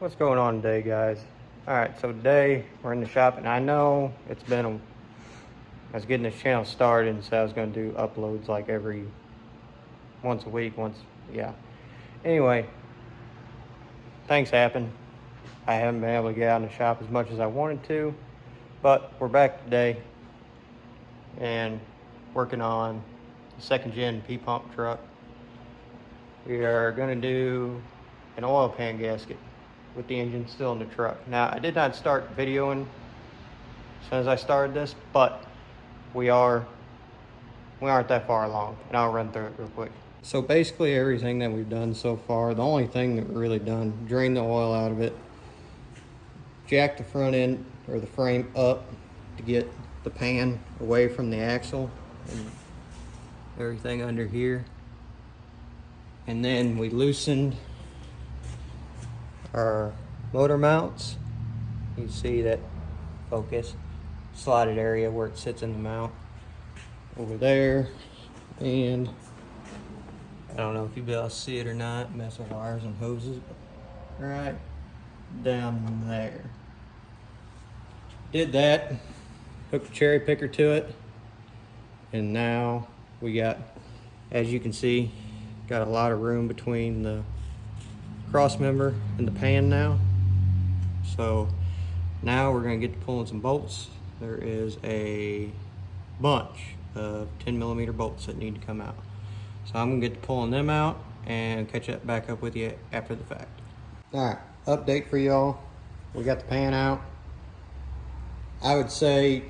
What's going on today, guys? Alright, so today we're in the shop, and I know it's been I was getting this channel started and said I was going to do uploads like once a week, Anyway, things happen. I haven't been able to get out in the shop as much as I wanted to, but we're back today and working on the second gen P-pump truck. We are going to do an oil pan gasket with the engine still in the truck. Now, I did not start videoing as soon as I started this, but we aren't that far along, and I'll run through it real quick. So basically everything that we've done so far, the only thing that we've really done, drain the oil out of it, jack the front end or the frame up to get the pan away from the axle and everything under here. And then we loosened our motor mounts. You see that focus slotted area where it sits in the mount over there, and I don't know if you'll be able to see it or not, mess with wires and hoses, but right down there. Did that, hooked the cherry picker to it, and now we got, as you can see, got a lot of room between the cross member and the pan now. So now we're going to get to pulling some bolts. There is a bunch of 10mm bolts that need to come out. So I'm going to get to pulling them out and catch up back up with you after the fact. Alright, update for y'all. We got the pan out. I would say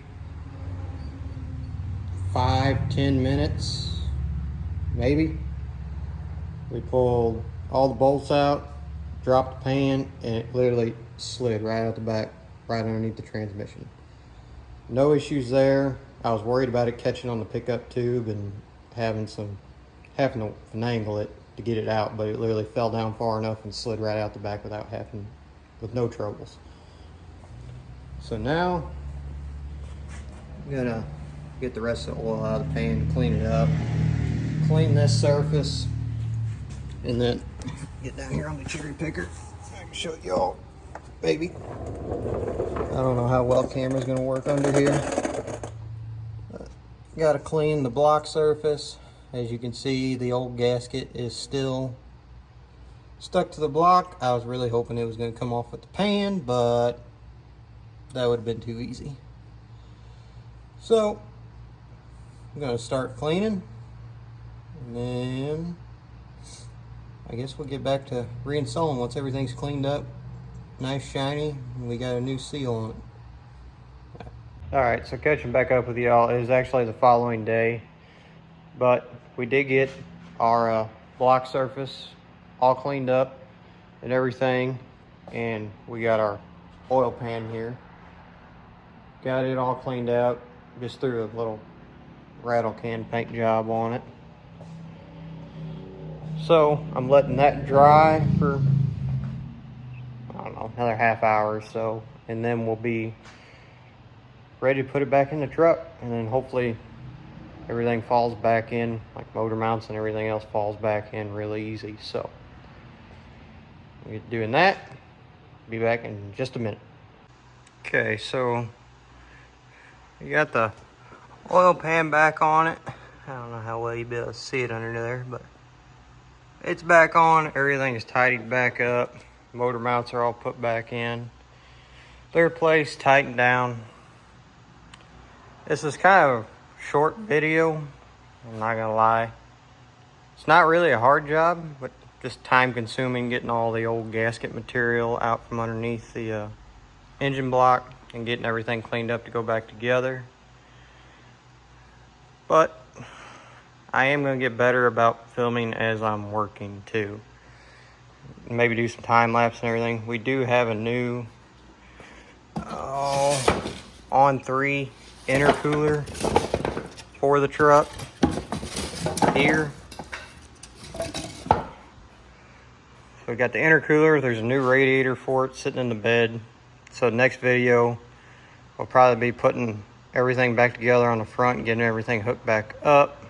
5-10 minutes, maybe. We pulled all the bolts out, dropped the pan, and it literally slid right out the back, right underneath the transmission. No issues there. I was worried about it catching on the pickup tube and having to finagle it to get it out, but it literally fell down far enough and slid right out the back with no troubles. So now I'm gonna get the rest of the oil out of the pan, clean it up, clean this surface, and then get down here on the cherry picker. I can show y'all, maybe. I don't know how well camera's gonna work under here. Gotta clean the block surface. As you can see, the old gasket is still stuck to the block. I was really hoping it was gonna come off with the pan, but that would have been too easy. So I'm gonna start cleaning, and then I guess we'll get back to reinstalling once everything's cleaned up, nice shiny, and we got a new seal on it. Alright, so catching back up with y'all, it was actually the following day, but we did get our block surface all cleaned up and everything, and we got our oil pan here. Got it all cleaned out, just threw a little rattle can paint job on it. So I'm letting that dry for, I don't know, another half hour or so, and then we'll be ready to put it back in the truck, and then hopefully everything falls back in, like motor mounts and everything else falls back in really easy. So we're doing that. Be back in just a minute. Okay, so we got the oil pan back on it. I don't know how well you'll be able to see it under there, but it's back on. Everything is tidied back up. Motor mounts are all put back in. They're placed, tightened down. This is kind of a short video, I'm not gonna lie. It's not really a hard job, but just time consuming getting all the old gasket material out from underneath the engine block and getting everything cleaned up to go back together. But I am going to get better about filming as I'm working too. Maybe do some time lapse and everything. We do have a new on-3 intercooler for the truck here. So we got the intercooler. There's a new radiator for it sitting in the bed. So the next video we'll probably be putting everything back together on the front and getting everything hooked back up.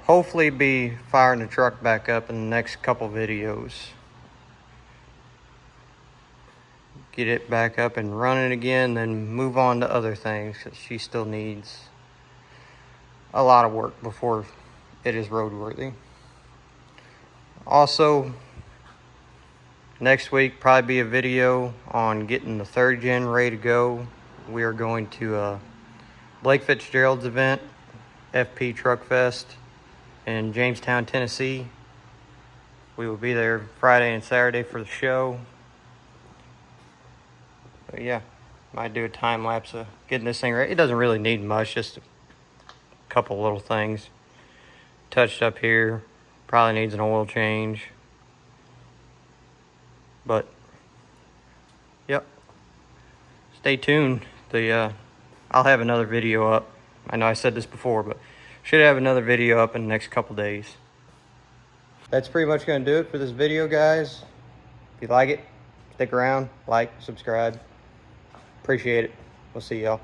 Hopefully be firing the truck back up in the next couple videos. get it back up and running again, then move on to other things, because she still needs a lot of work before it is roadworthy. Also, next week probably be a video on getting the 3rd gen ready to go. We are going to Blake Fitzgerald's event, FP Truck Fest in Jamestown, Tennessee. We will be there Friday and Saturday for the show. But yeah, might do a time lapse of getting this thing ready. It doesn't really need much, just a couple little things. Touched up here, probably needs an oil change. But yep, stay tuned. I'll have another video up. I know I said this before, but should have another video up in the next couple days. That's pretty much going to do it for this video, guys. If you like it, stick around, like, subscribe. Appreciate it. We'll see y'all.